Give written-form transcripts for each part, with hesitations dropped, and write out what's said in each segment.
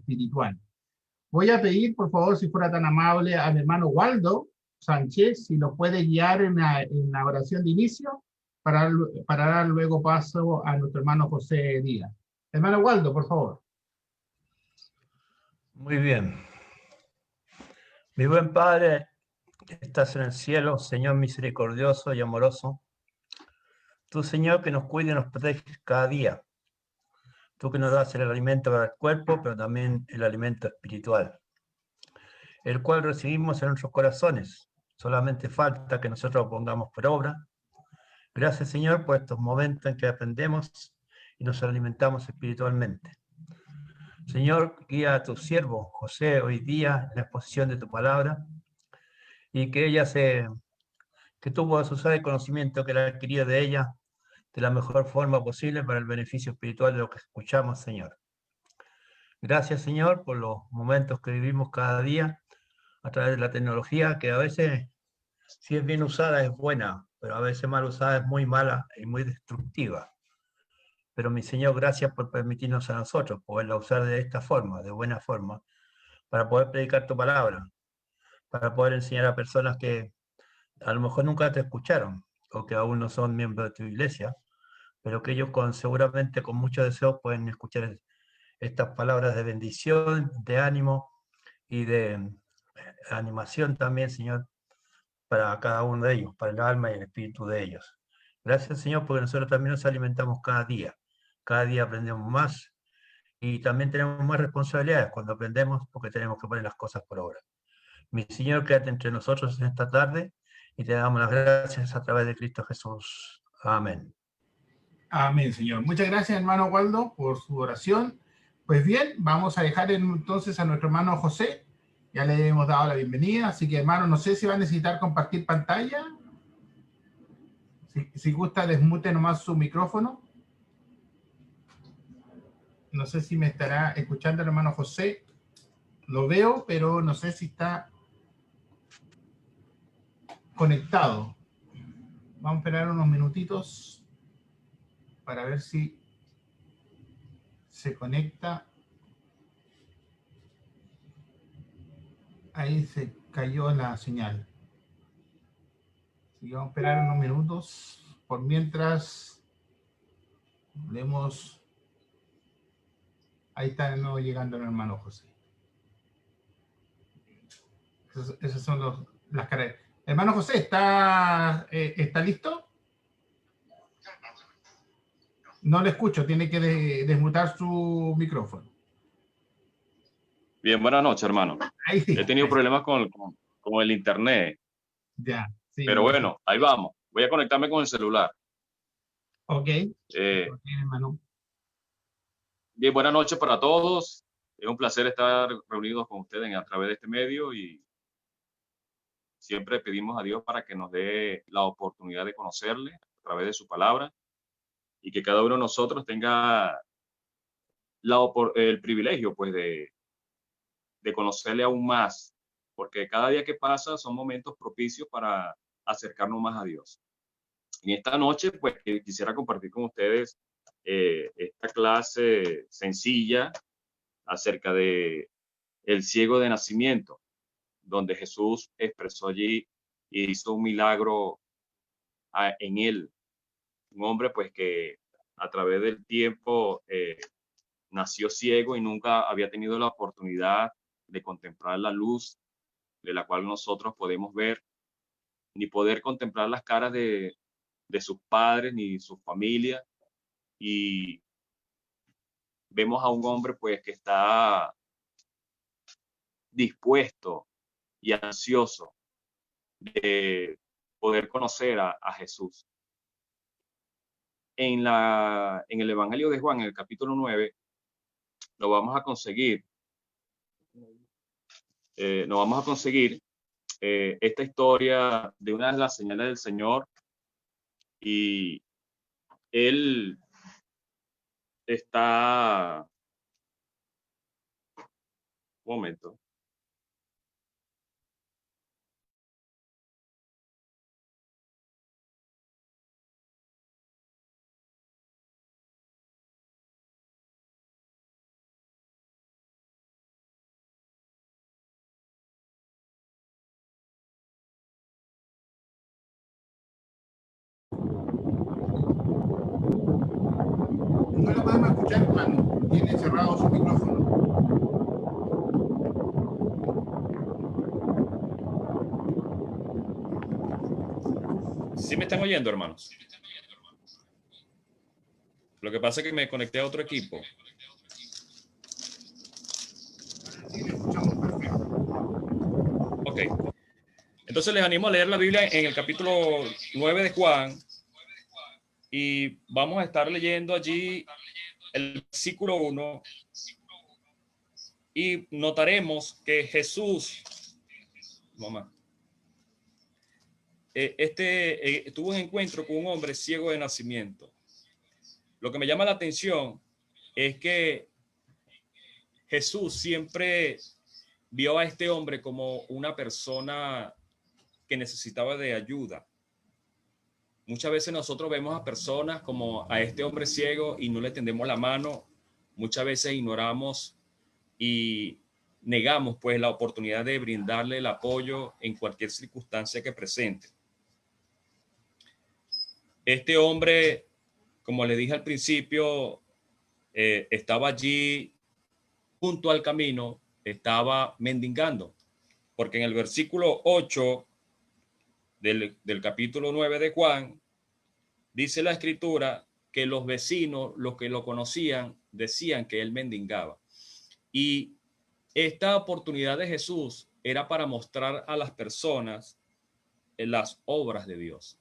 espiritual. Voy a pedir, por favor, si fuera tan amable, a mi hermano Waldo Sánchez, si nos puede guiar en la oración de inicio para dar luego paso a nuestro hermano José Díaz. Hermano Waldo, por favor. Muy bien. Mi buen Padre, estás en el cielo, Señor misericordioso y amoroso. Tú, Señor, que nos cuida y nos protege cada día. Tú que nos das el alimento para el cuerpo, pero también el alimento espiritual, el cual recibimos en nuestros corazones. Solamente falta que nosotros lo pongamos por obra. Gracias, Señor, por estos momentos en que aprendemos y nos alimentamos espiritualmente. Señor, guía a tu siervo José hoy día en la exposición de tu palabra y que tú puedas usar el conocimiento que él ha adquirido de ella de la mejor forma posible para el beneficio espiritual de lo que escuchamos, Señor. Gracias, Señor, por los momentos que vivimos cada día a través de la tecnología, que a veces, si es bien usada, es buena, pero a veces mal usada es muy mala y muy destructiva. Pero mi Señor, gracias por permitirnos a nosotros poderla usar de esta forma, de buena forma, para poder predicar tu palabra, para poder enseñar a personas que a lo mejor nunca te escucharon o que aún no son miembros de tu iglesia, pero que ellos seguramente con mucho deseo pueden escuchar estas palabras de bendición, de ánimo y de animación también, Señor, para cada uno de ellos, para el alma y el espíritu de ellos. Gracias, Señor, porque nosotros también nos alimentamos cada día aprendemos más y también tenemos más responsabilidades cuando aprendemos porque tenemos que poner las cosas por obra. Mi Señor, quédate entre nosotros en esta tarde y te damos las gracias a través de Cristo Jesús. Amén. Amén, Señor. Muchas gracias, hermano Waldo, por su oración. Pues bien, vamos a dejar entonces a nuestro hermano José. Ya le hemos dado la bienvenida, así que hermano, no sé si va a necesitar compartir pantalla. Si gusta, desmute nomás su micrófono. No sé si me estará escuchando el hermano José. Lo veo, pero no sé si está conectado. Vamos a esperar unos minutitos para ver si se conecta. Ahí se cayó la señal. Así que vamos a esperar unos minutos. Por mientras, vemos. Ahí está de nuevo llegando el hermano José. Esas son las caras. Hermano José, ¿está listo? No le escucho, tiene que desmutar su micrófono. Bien, buenas noches, hermano. Ahí sí. He tenido problemas con el internet, Ya, sí. pero bueno, ahí vamos. Voy a conectarme con el celular. Ok. Eh, Ok, hermano. Bien, buenas noches para todos. Es un placer estar reunidos con ustedes a través de este medio y siempre pedimos a Dios para que nos dé la oportunidad de conocerle a través de su palabra y que cada uno de nosotros tenga el privilegio, pues, de conocerle aún más, porque cada día que pasa son momentos propicios para acercarnos más a Dios. En esta noche, pues, quisiera compartir con ustedes esta clase sencilla acerca de el ciego de nacimiento, donde Jesús expresó allí y hizo un milagro en él, un hombre pues que a través del tiempo nació ciego y nunca había tenido la oportunidad de contemplar la luz de la cual nosotros podemos ver, ni poder contemplar las caras de sus padres ni su familia. Y vemos a un hombre pues que está dispuesto y ansioso de poder conocer a Jesús. En el Evangelio de Juan, en el capítulo 9, lo vamos a conseguir. Nos vamos a conseguir esta historia de una de las señales del Señor, y él está, un momento, podemos escuchar, hermano. Tiene cerrado su micrófono. ¿Sí me están oyendo, hermanos? Lo que pasa es que me conecté a otro equipo. Sí, le escuchamos perfecto. Ok. Entonces les animo a leer la Biblia en el capítulo 9 de Juan y vamos a estar leyendo allí el versículo 1 y notaremos que Jesús, tuvo un encuentro con un hombre ciego de nacimiento. Lo que me llama la atención es que Jesús siempre vio a este hombre como una persona que necesitaba de ayuda. Muchas veces nosotros vemos a personas como a este hombre ciego y no le tendemos la mano. Muchas veces ignoramos y negamos pues la oportunidad de brindarle el apoyo en cualquier circunstancia que presente. Este hombre, como le dije al principio, estaba allí junto al camino, estaba mendigando, porque en el versículo 8 del capítulo 9 de Juan, dice la escritura que los vecinos, los que lo conocían, decían que él mendigaba. Y esta oportunidad de Jesús era para mostrar a las personas las obras de Dios.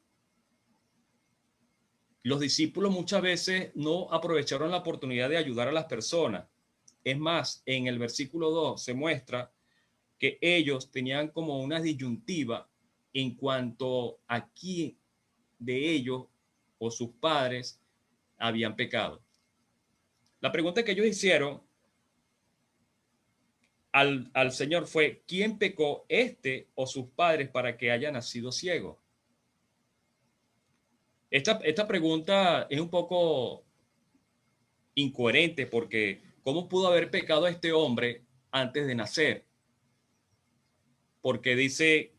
Los discípulos muchas veces no aprovecharon la oportunidad de ayudar a las personas. Es más, en el versículo 2 se muestra que ellos tenían como una disyuntiva en cuanto a quién de ellos o sus padres habían pecado. La pregunta que ellos hicieron al Señor fue: ¿quién pecó, este o sus padres, para que haya nacido ciego? Esta pregunta es un poco incoherente, porque ¿cómo pudo haber pecado este hombre antes de nacer? Porque dice,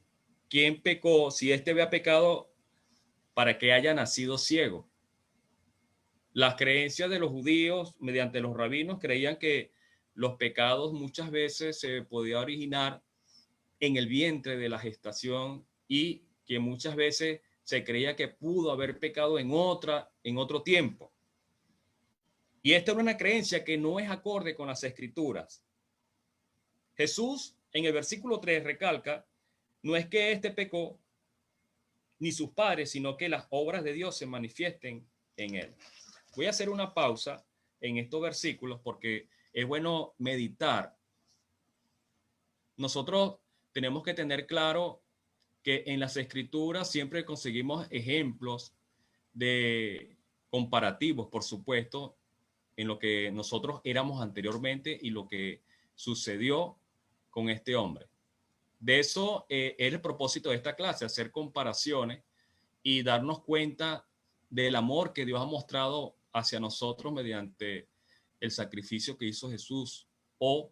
¿quién pecó si este había pecado para que haya nacido ciego? Las creencias de los judíos, mediante los rabinos, creían que los pecados muchas veces se podían originar en el vientre de la gestación y que muchas veces se creía que pudo haber pecado en otro tiempo. Y esta era una creencia que no es acorde con las escrituras. Jesús en el versículo 3 recalca, no es que este pecó ni sus padres, sino que las obras de Dios se manifiesten en él. Voy a hacer una pausa en estos versículos porque es bueno meditar. Nosotros tenemos que tener claro que en las escrituras siempre conseguimos ejemplos de comparativos, por supuesto, en lo que nosotros éramos anteriormente y lo que sucedió con este hombre. De eso es el propósito de esta clase, hacer comparaciones y darnos cuenta del amor que Dios ha mostrado hacia nosotros mediante el sacrificio que hizo Jesús o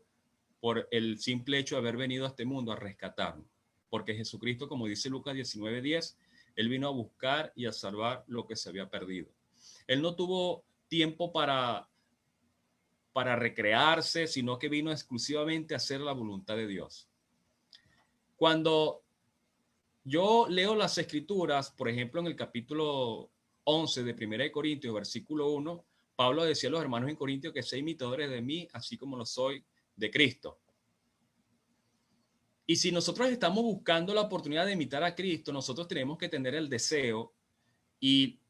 por el simple hecho de haber venido a este mundo a rescatarnos. Porque Jesucristo, como dice Lucas 19:10, él vino a buscar y a salvar lo que se había perdido. Él no tuvo tiempo para recrearse, sino que vino exclusivamente a hacer la voluntad de Dios. Cuando yo leo las escrituras, por ejemplo, en el capítulo 11 de 1 Corintios, versículo 1, Pablo decía a los hermanos en Corintios que sean imitadores de mí, así como lo soy de Cristo. Y si nosotros estamos buscando la oportunidad de imitar a Cristo, nosotros tenemos que tener el deseo y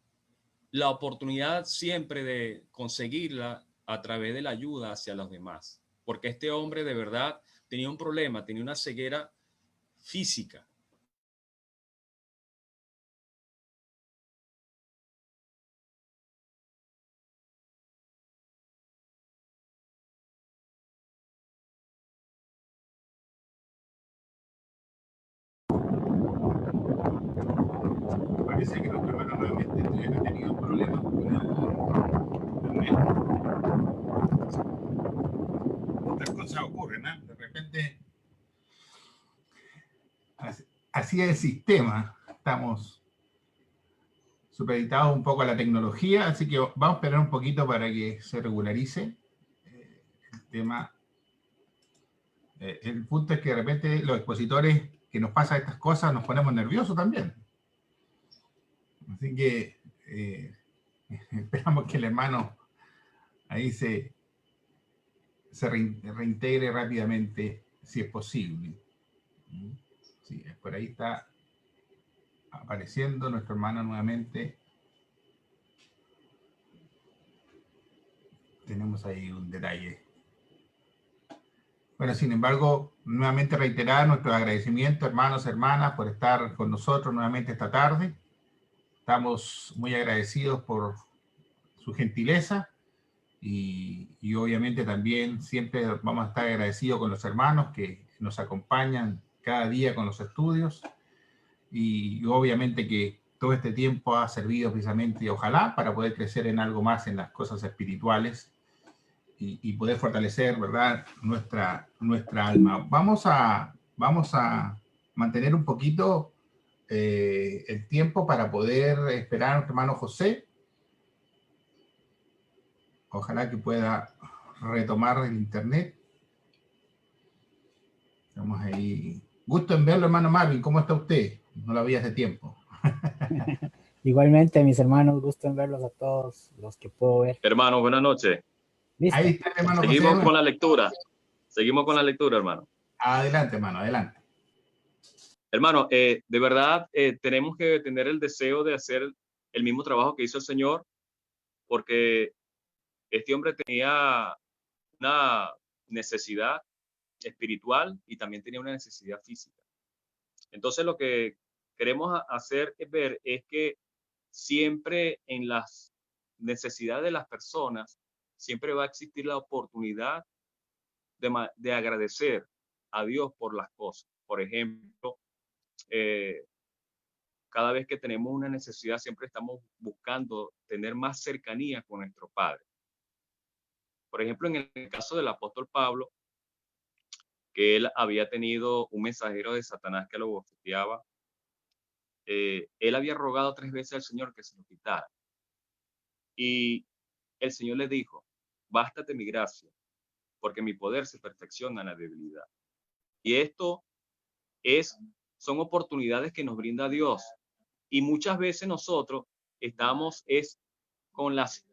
la oportunidad siempre de conseguirla a través de la ayuda hacia los demás. Porque este hombre de verdad tenía un problema, tenía una ceguera física. Parece que nuestro hermano nuevamente ha tenido problemas con el internet. Estas cosas ocurren, ¿eh? De repente, así es el sistema. Estamos supeditado un poco a la tecnología, así que vamos a esperar un poquito para que se regularice el tema. El punto es que de repente los expositores que nos pasan estas cosas nos ponemos nerviosos también. Así que esperamos que el hermano ahí se reintegre rápidamente, si es posible. Sí, por ahí está apareciendo nuestro hermano nuevamente. Tenemos ahí un detalle. Bueno, sin embargo, nuevamente reiterar nuestro agradecimiento, hermanos, hermanas, por estar con nosotros nuevamente esta tarde. Estamos muy agradecidos por su gentileza y obviamente también siempre vamos a estar agradecidos con los hermanos que nos acompañan cada día con los estudios y obviamente que todo este tiempo ha servido precisamente, ojalá, para poder crecer en algo más en las cosas espirituales y poder fortalecer, ¿verdad?, nuestra alma. Vamos a mantener un poquito el tiempo para poder esperar a nuestro hermano José. Ojalá que pueda retomar el internet. Estamos ahí. Gusto en verlo, hermano Marvin. ¿Cómo está usted? No lo vi hace tiempo. Igualmente, mis hermanos, gusto en verlos a todos los que puedo ver. Hermano, buenas noches. ¿Listo? Ahí está, hermano Seguimos José. con la lectura. Seguimos con la lectura, hermano. Adelante, hermano, adelante. Hermano, de verdad tenemos que tener el deseo de hacer el mismo trabajo que hizo el Señor, porque este hombre tenía una necesidad espiritual y también tenía una necesidad física. Entonces lo que queremos hacer es ver es que siempre en las necesidades de las personas, siempre va a existir la oportunidad de agradecer a Dios por las cosas. Por ejemplo, cada vez que tenemos una necesidad, siempre estamos buscando tener más cercanía con nuestro Padre. Por ejemplo, en el caso del apóstol Pablo, que él había tenido un mensajero de Satanás que lo bofeteaba, él había rogado 3 veces al Señor que se lo quitara. Y el Señor le dijo, bástate mi gracia, porque mi poder se perfecciona en la debilidad. Y esto son oportunidades que nos brinda Dios. Y muchas veces nosotros estamos con las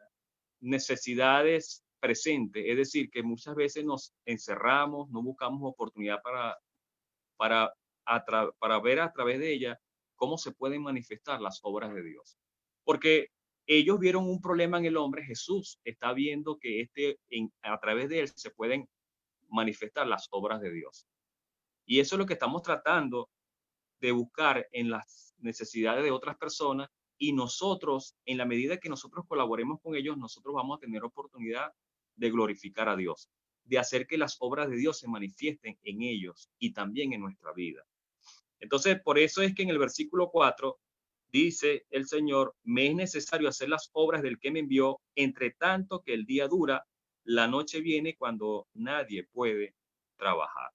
necesidades presentes, es decir, que muchas veces nos encerramos, no buscamos oportunidad para ver a través de ella cómo se pueden manifestar las obras de Dios. Porque ellos vieron un problema en el hombre, Jesús está viendo que a través de él se pueden manifestar las obras de Dios. Y eso es lo que estamos tratando de buscar en las necesidades de otras personas, y nosotros, en la medida que nosotros colaboremos con ellos, nosotros vamos a tener oportunidad de glorificar a Dios, de hacer que las obras de Dios se manifiesten en ellos y también en nuestra vida. Entonces, por eso es que en el versículo 4 dice el Señor, me es necesario hacer las obras del que me envió, entre tanto que el día dura, la noche viene cuando nadie puede trabajar.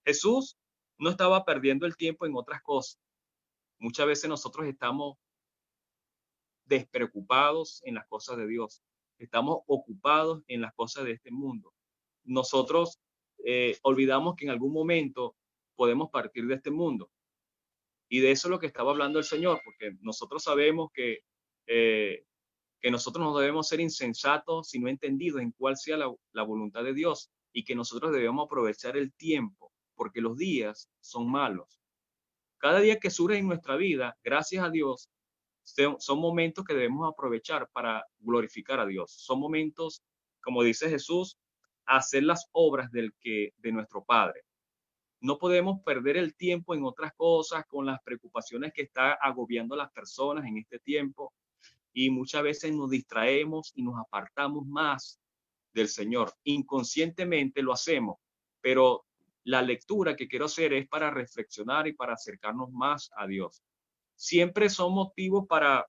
Jesús no estaba perdiendo el tiempo en otras cosas. Muchas veces nosotros estamos despreocupados en las cosas de Dios. Estamos ocupados en las cosas de este mundo. Nosotros olvidamos que en algún momento podemos partir de este mundo. Y de eso es lo que estaba hablando el Señor, porque nosotros sabemos que nosotros no debemos ser insensatos, sino entendidos en cuál sea la voluntad de Dios, y que nosotros debemos aprovechar el tiempo, porque los días son malos. Cada día que surge en nuestra vida, gracias a Dios, son momentos que debemos aprovechar para glorificar a Dios. Son momentos, como dice Jesús, hacer las obras de nuestro Padre. No podemos perder el tiempo en otras cosas, con las preocupaciones que está agobiando a las personas en este tiempo, y muchas veces nos distraemos y nos apartamos más del Señor. Inconscientemente lo hacemos, pero la lectura que quiero hacer es para reflexionar y para acercarnos más a Dios. Siempre son motivos para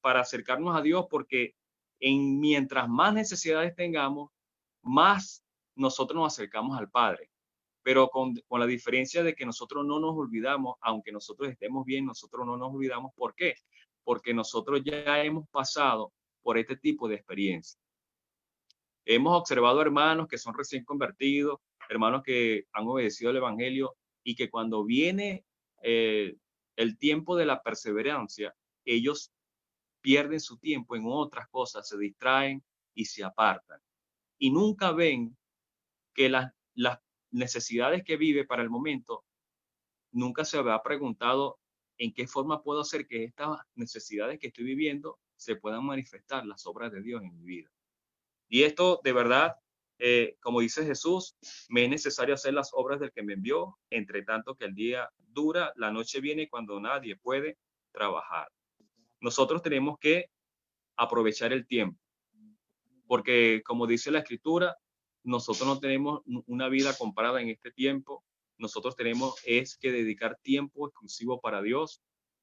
acercarnos a Dios, porque mientras más necesidades tengamos, más nosotros nos acercamos al Padre. Pero con la diferencia de que nosotros no nos olvidamos, aunque nosotros estemos bien, nosotros no nos olvidamos. ¿Por qué? porque nosotros ya hemos pasado por este tipo de experiencia. Hemos observado hermanos que son recién convertidos, hermanos que han obedecido el evangelio y que cuando viene el tiempo de la perseverancia, ellos pierden su tiempo en otras cosas, se distraen y se apartan. Y nunca ven que las necesidades que vive para el momento, nunca se había preguntado en qué forma puedo hacer que estas necesidades que estoy viviendo se puedan manifestar las obras de Dios en mi vida. Y esto de verdad, como dice Jesús, me es necesario hacer las obras del que me envió, entre tanto que el día dura, la noche viene cuando nadie puede trabajar. Nosotros tenemos que aprovechar el tiempo, porque como dice la Escritura, nosotros no tenemos una vida comprada en este tiempo, nosotros tenemos es que dedicar tiempo exclusivo para Dios.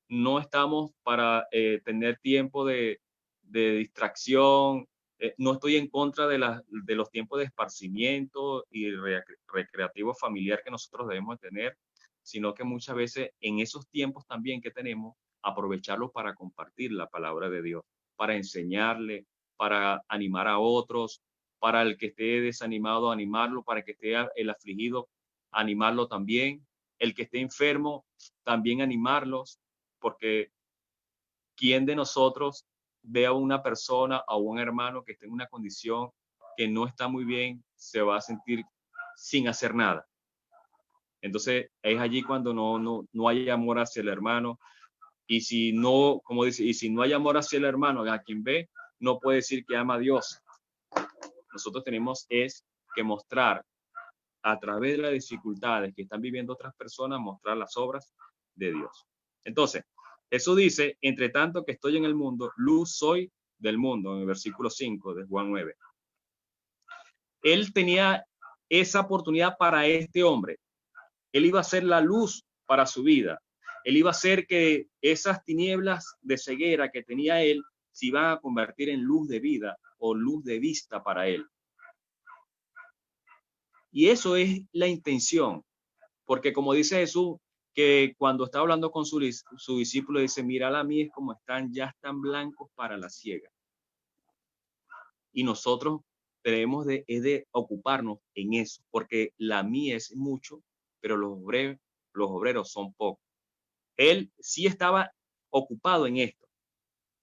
No estamos para tener tiempo de distracción. No estoy en contra de los tiempos de esparcimiento y recreativo familiar que nosotros debemos tener, sino que muchas veces en esos tiempos también que tenemos, aprovecharlos para compartir la palabra de Dios, para enseñarle, para animar a otros, para el que esté desanimado, animarlo, para el que esté el afligido, animarlo también, el que esté enfermo, también animarlos, porque ¿quién de nosotros ve a una persona, a un hermano que esté en una condición que no está muy bien, se va a sentir sin hacer nada? Entonces es allí cuando no hay amor hacia el hermano. Y si no, como dice, y si no hay amor hacia el hermano, a quien ve, no puede decir que ama a Dios. Nosotros tenemos es que mostrar a través de las dificultades que están viviendo otras personas, mostrar las obras de Dios. Entonces, Jesús dice, entre tanto que estoy en el mundo, luz soy del mundo, en el versículo 5 de Juan 9. Él tenía esa oportunidad para este hombre. Él iba a ser la luz para su vida. Él iba a hacer que esas tinieblas de ceguera que tenía él se iban a convertir en luz de vida o luz de vista para él. Y eso es la intención, porque como dice Jesús, que cuando está hablando con su discípulo, dice, mira la mies como están, ya están blancos para la siega. Y nosotros debemos de ocuparnos en eso, porque la mies es mucho, pero los obreros son pocos. Él sí estaba ocupado en esto,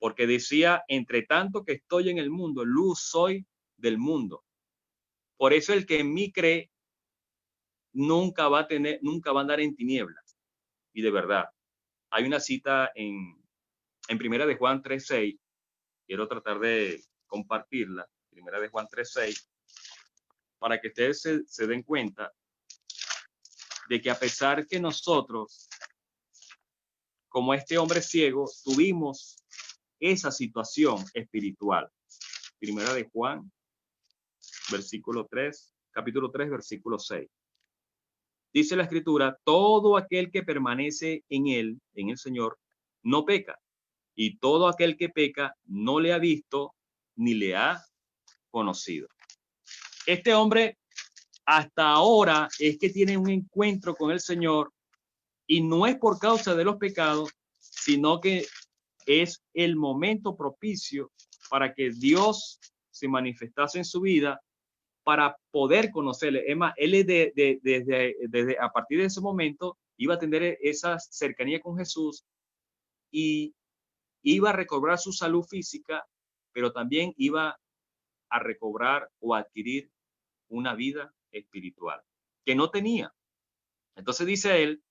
porque decía, entre tanto que estoy en el mundo, luz soy del mundo. Por eso el que en mí cree nunca va a andar en tinieblas. Y de verdad, hay una cita en Primera de Juan 3:6, quiero tratar de compartirla, Primera de Juan 3:6, para que ustedes se den cuenta de que a pesar que nosotros, como este hombre ciego, tuvimos esa situación espiritual. Primera de Juan, capítulo 3, versículo 6. Dice la Escritura, todo aquel que permanece en él, en el Señor, no peca. Y todo aquel que peca no le ha visto ni le ha conocido. Este hombre hasta ahora es que tiene un encuentro con el Señor y no es por causa de los pecados, sino que es el momento propicio para que Dios se manifestase en su vida para poder conocerle. Es más, él desde a partir de ese momento iba a tener esa cercanía con Jesús y iba a recobrar su salud física, pero también iba a recobrar o adquirir una vida espiritual que no tenía. Entonces dice él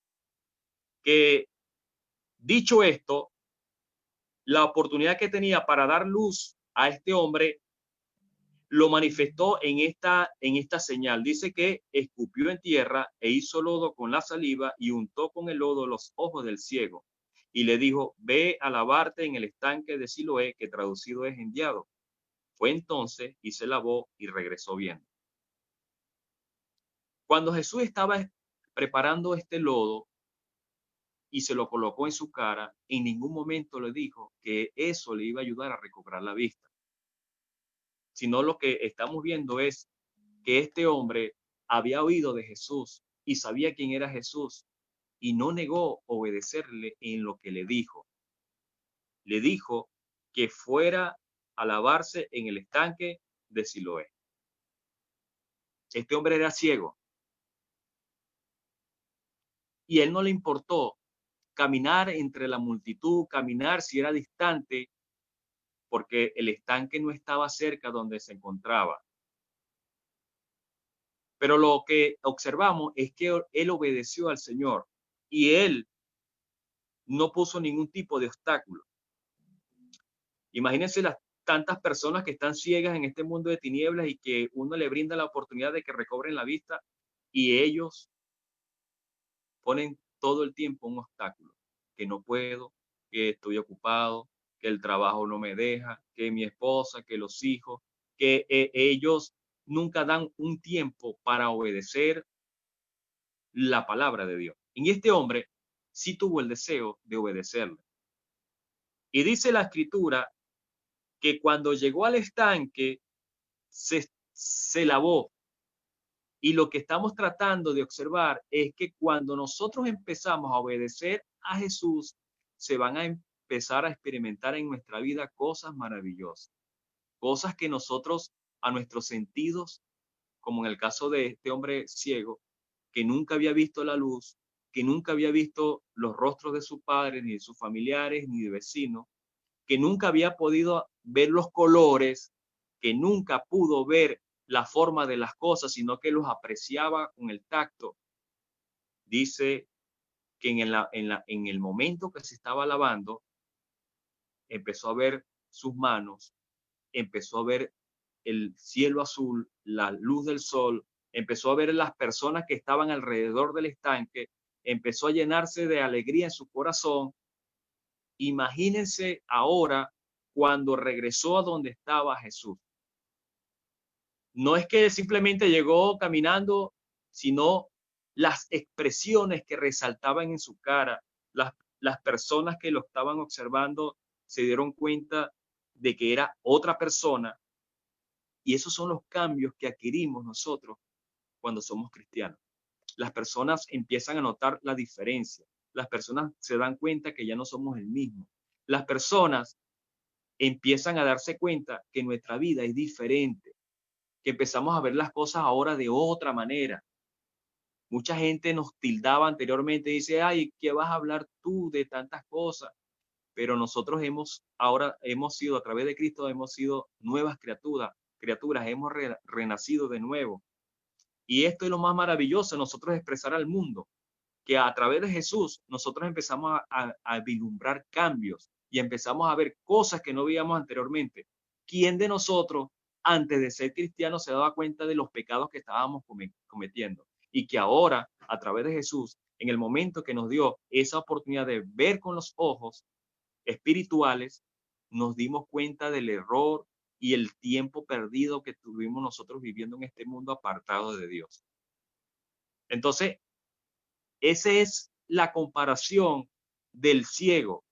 que, dicho esto, la oportunidad que tenía para dar luz a este hombre lo manifestó en esta señal. Dice que escupió en tierra e hizo lodo con la saliva y untó con el lodo los ojos del ciego. Y le dijo, ve a lavarte en el estanque de Siloé, que traducido es enviado. Fue entonces y se lavó y regresó viendo. Cuando Jesús estaba preparando este lodo y se lo colocó en su cara, en ningún momento le dijo que eso le iba a ayudar a recobrar la vista. Sino lo que estamos viendo es que este hombre había oído de Jesús y sabía quién era Jesús y no negó obedecerle en lo que le dijo. le dijo que fuera a lavarse en el estanque de Siloé. Este hombre era ciego y él no le importó caminar entre la multitud, caminar si era distante, porque el estanque no estaba cerca donde se encontraba. Pero lo que observamos es que él obedeció al Señor y él no puso ningún tipo de obstáculo. Imagínense las tantas personas que están ciegas en este mundo de tinieblas y que uno le brinda la oportunidad de que recobren la vista y ellos ponen todo el tiempo un obstáculo, que no puedo, que estoy ocupado, que el trabajo no me deja, que mi esposa, que los hijos, que ellos nunca dan un tiempo para obedecer la palabra de Dios. Y este hombre sí tuvo el deseo de obedecerle. Y dice la escritura que cuando llegó al estanque se lavó. Y lo que estamos tratando de observar es que cuando nosotros empezamos a obedecer a Jesús, se van a empezar a experimentar en nuestra vida cosas maravillosas, cosas que nosotros a nuestros sentidos, como en el caso de este hombre ciego, que nunca había visto la luz, que nunca había visto los rostros de sus padres, ni de sus familiares, ni de vecinos, que nunca había podido ver los colores, que nunca pudo ver la forma de las cosas, sino que los apreciaba con el tacto. Dice que en el momento que se estaba lavando, empezó a ver sus manos, empezó a ver el cielo azul, la luz del sol, empezó a ver las personas que estaban alrededor del estanque, empezó a llenarse de alegría en su corazón. Imagínense ahora cuando regresó a donde estaba Jesús. No es que simplemente llegó caminando, sino las expresiones que resaltaban en su cara. Las personas que lo estaban observando se dieron cuenta de que era otra persona. Y esos son los cambios que adquirimos nosotros cuando somos cristianos. Las personas empiezan a notar la diferencia. Las personas se dan cuenta que ya no somos el mismo. Las personas empiezan a darse cuenta que nuestra vida es diferente, que empezamos a ver las cosas ahora de otra manera. Mucha gente nos tildaba anteriormente, dice, ay, ¿qué vas a hablar tú de tantas cosas? Pero nosotros ahora hemos sido, a través de Cristo, hemos sido nuevas criaturas, hemos renacido de nuevo. Y esto es lo más maravilloso, nosotros expresar al mundo, que a través de Jesús nosotros empezamos a vislumbrar cambios y empezamos a ver cosas que no veíamos anteriormente. ¿Quién de nosotros, antes de ser cristiano, se daba cuenta de los pecados que estábamos cometiendo? Y que ahora, a través de Jesús, en el momento que nos dio esa oportunidad de ver con los ojos espirituales, nos dimos cuenta del error y el tiempo perdido que tuvimos nosotros viviendo en este mundo apartado de Dios. Entonces, esa es la comparación del ciego.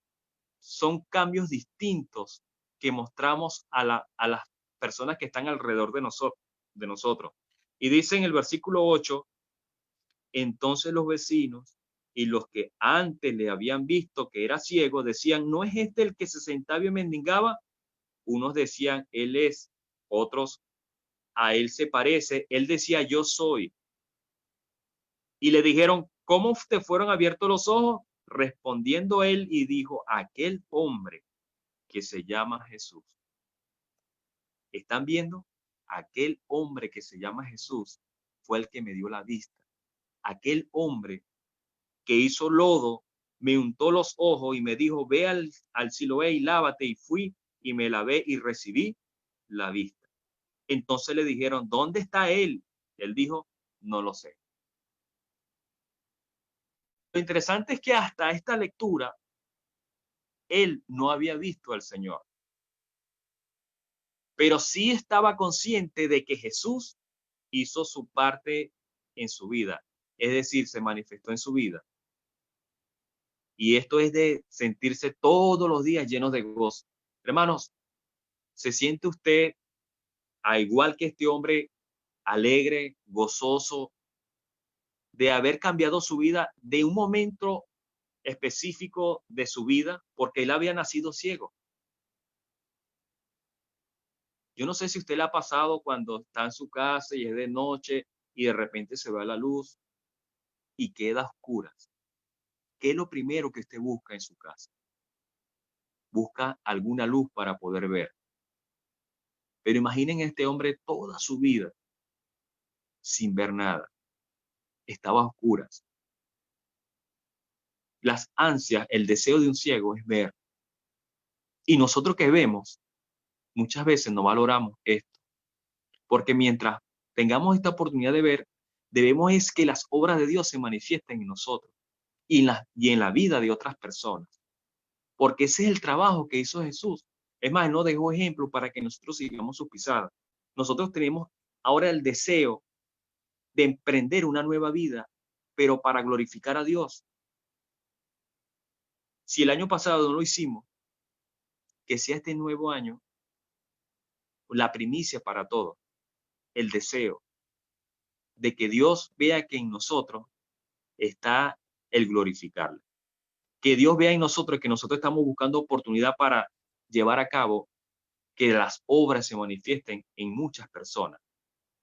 Son cambios distintos que mostramos a las personas que están alrededor de nosotros. Y dice en el versículo 8, entonces los vecinos y los que antes le habían visto que era ciego decían, ¿no es este el que se sentaba y mendigaba? Unos decían, él es, otros, a él se parece. Él decía, yo soy. Y le dijeron, ¿cómo te fueron abiertos los ojos? Respondiendo él y dijo, aquel hombre que se llama Jesús. ¿Están viendo? Aquel hombre que se llama Jesús fue el que me dio la vista. Aquel hombre que hizo lodo, me untó los ojos y me dijo, ve al Siloé y lávate. Y fui y me lavé y recibí la vista. Entonces le dijeron, ¿dónde está él? Él dijo, no lo sé. Lo interesante es que hasta esta lectura, él no había visto al Señor. Pero sí estaba consciente de que Jesús hizo su parte en su vida. Es decir, se manifestó en su vida. Y esto es de sentirse todos los días llenos de gozo. Hermanos, ¿se siente usted, a igual que este hombre, alegre, gozoso, de haber cambiado su vida de un momento específico de su vida porque él había nacido ciego. Yo no sé si usted le ha pasado cuando está en su casa y es de noche y de repente se va la luz y queda a oscuras. ¿Qué es lo primero que usted busca en su casa? Busca alguna luz para poder ver. Pero imaginen a este hombre toda su vida sin ver nada. Estaba a oscuras. Las ansias, el deseo de un ciego es ver. Y nosotros que vemos, muchas veces no valoramos esto. Porque mientras tengamos esta oportunidad de ver, debemos es que las obras de Dios se manifiesten en nosotros y en la vida de otras personas. Porque ese es el trabajo que hizo Jesús. Es más, Él nos dejó ejemplo para que nosotros sigamos sus pisadas. Nosotros tenemos ahora el deseo de emprender una nueva vida, pero para glorificar a Dios. Si el año pasado no lo hicimos, que sea este nuevo año la primicia para todos, el deseo de que Dios vea que en nosotros está el glorificarle. Que Dios vea en nosotros que nosotros estamos buscando oportunidad para llevar a cabo que las obras se manifiesten en muchas personas.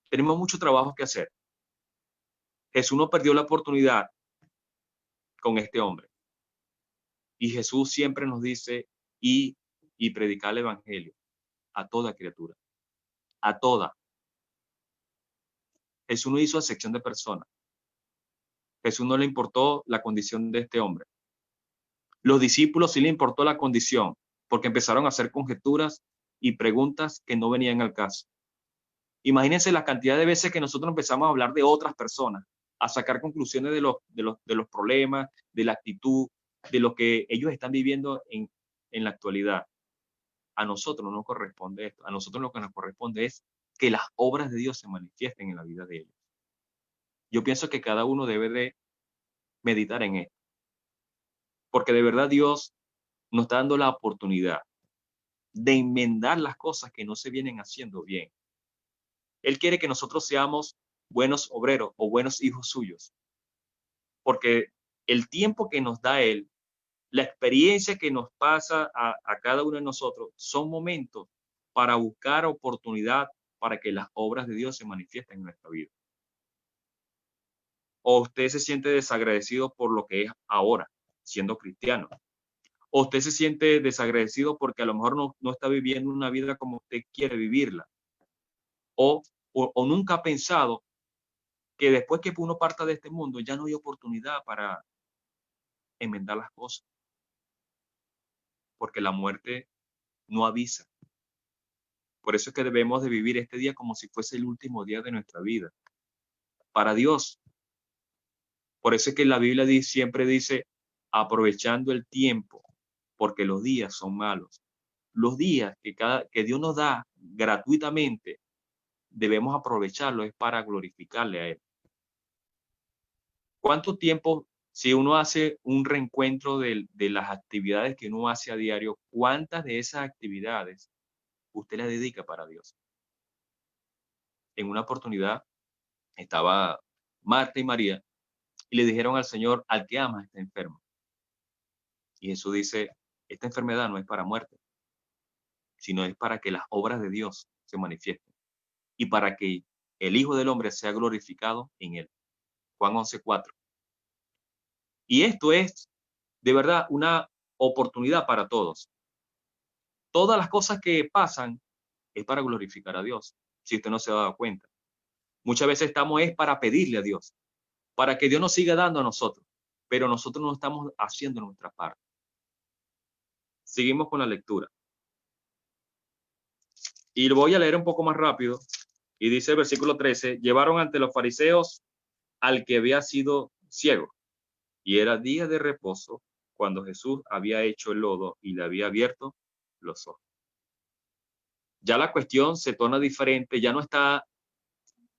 Tenemos mucho trabajo que hacer. Jesús no perdió la oportunidad con este hombre. Y Jesús siempre nos dice y predicar el evangelio a toda criatura, a toda. Jesús no hizo acepción de personas. Jesús no le importó la condición de este hombre. Los discípulos sí le importó la condición, porque empezaron a hacer conjeturas y preguntas que no venían al caso. Imagínense la cantidad de veces que nosotros empezamos a hablar de otras personas, a sacar conclusiones de los problemas, de la actitud, de lo que ellos están viviendo en la actualidad. A nosotros no nos corresponde esto. A nosotros lo que nos corresponde es que las obras de Dios se manifiesten en la vida de ellos. Yo pienso que cada uno debe de meditar en esto. Porque de verdad Dios nos está dando la oportunidad de enmendar las cosas que no se vienen haciendo bien. Él quiere que nosotros seamos buenos obreros o buenos hijos suyos. Porque el tiempo que nos da Él, la experiencia que nos pasa a cada uno de nosotros, son momentos para buscar oportunidad para que las obras de Dios se manifiesten en nuestra vida. O usted se siente desagradecido por lo que es ahora, siendo cristiano. O usted se siente desagradecido porque a lo mejor no está viviendo una vida como usted quiere vivirla. O nunca ha pensado que después que uno parta de este mundo ya no hay oportunidad para enmendar las cosas. Porque la muerte no avisa. Por eso es que debemos de vivir este día como si fuese el último día de nuestra vida. Para Dios. Por eso es que la Biblia siempre dice, aprovechando el tiempo, porque los días son malos. Los días que Dios nos da gratuitamente, debemos aprovecharlo, es para glorificarle a Él. ¿Cuánto tiempo, si uno hace un reencuentro de las actividades que uno hace a diario, cuántas de esas actividades usted las dedica para Dios? En una oportunidad estaba Marta y María y le dijeron al Señor, al que ama está enfermo. Y Jesús dice, esta enfermedad no es para muerte, sino es para que las obras de Dios se manifiesten y para que el Hijo del Hombre sea glorificado en él. Juan 11:4. Y esto es de verdad una oportunidad para todos. Todas las cosas que pasan es para glorificar a Dios, si usted no se ha dado cuenta. Muchas veces estamos es para pedirle a Dios, para que Dios nos siga dando a nosotros, pero nosotros no estamos haciendo nuestra parte. Seguimos con la lectura. Y lo voy a leer un poco más rápido. Y dice el versículo 13, llevaron ante los fariseos al que había sido ciego. Y era día de reposo cuando Jesús había hecho el lodo y le había abierto los ojos. Ya la cuestión se torna diferente. Ya no está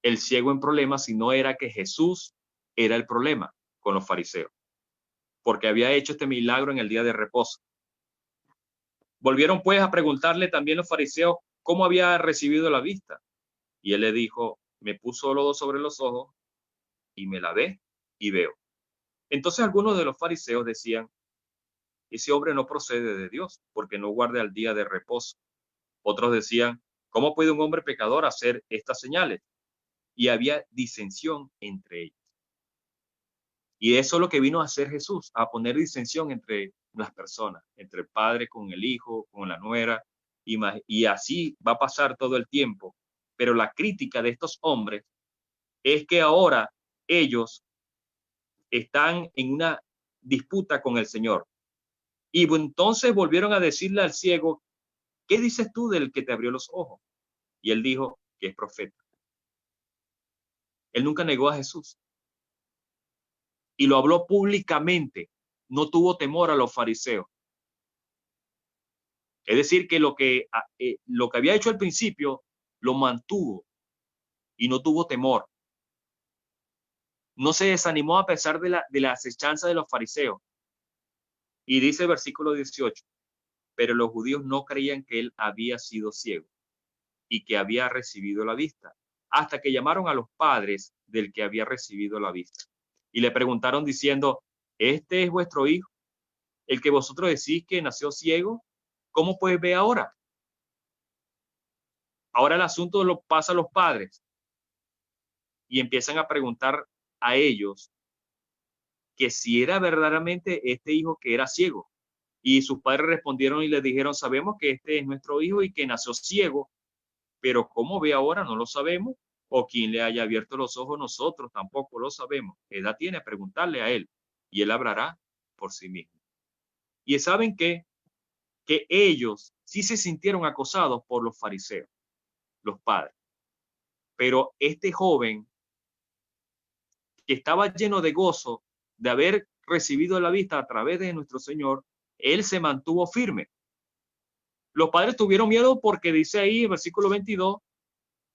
el ciego en problemas, sino era que Jesús era el problema con los fariseos. Porque había hecho este milagro en el día de reposo. Volvieron pues a preguntarle también los fariseos cómo había recibido la vista. Y él le dijo, me puso lodo sobre los ojos y me lavé y veo. Entonces algunos de los fariseos decían, ese hombre no procede de Dios, porque no guarda el día de reposo. Otros decían, ¿cómo puede un hombre pecador hacer estas señales? Y había disensión entre ellos. Y eso es lo que vino a hacer Jesús, a poner disensión entre las personas, entre el padre con el hijo, con la nuera, y así va a pasar todo el tiempo. Pero la crítica de estos hombres es que ahora ellos están en una disputa con el Señor. Y entonces volvieron a decirle al ciego, ¿qué dices tú del que te abrió los ojos? Y él dijo que es profeta. Él nunca negó a Jesús. Y lo habló públicamente. No tuvo temor a los fariseos. Es decir, que lo que había hecho al principio, lo mantuvo y no tuvo temor. No se desanimó a pesar de la acechanza de los fariseos. Y dice el versículo 18, pero los judíos no creían que él había sido ciego y que había recibido la vista, hasta que llamaron a los padres del que había recibido la vista. Y le preguntaron diciendo, ¿este es vuestro hijo, el que vosotros decís que nació ciego? ¿Cómo pues ve ahora? Ahora el asunto lo pasa a los padres y empiezan a preguntar a ellos que si era verdaderamente este hijo que era ciego. Y sus padres respondieron y les dijeron, sabemos que este es nuestro hijo y que nació ciego, pero cómo ve ahora no lo sabemos, o quien le haya abierto los ojos nosotros tampoco lo sabemos. ¿Qué edad tiene? Preguntarle a él y él hablará por sí mismo. Y saben que ellos sí se sintieron acosados por los fariseos, los padres. Pero este joven que estaba lleno de gozo de haber recibido la vista a través de nuestro Señor, él se mantuvo firme. Los padres tuvieron miedo porque dice ahí en versículo 22,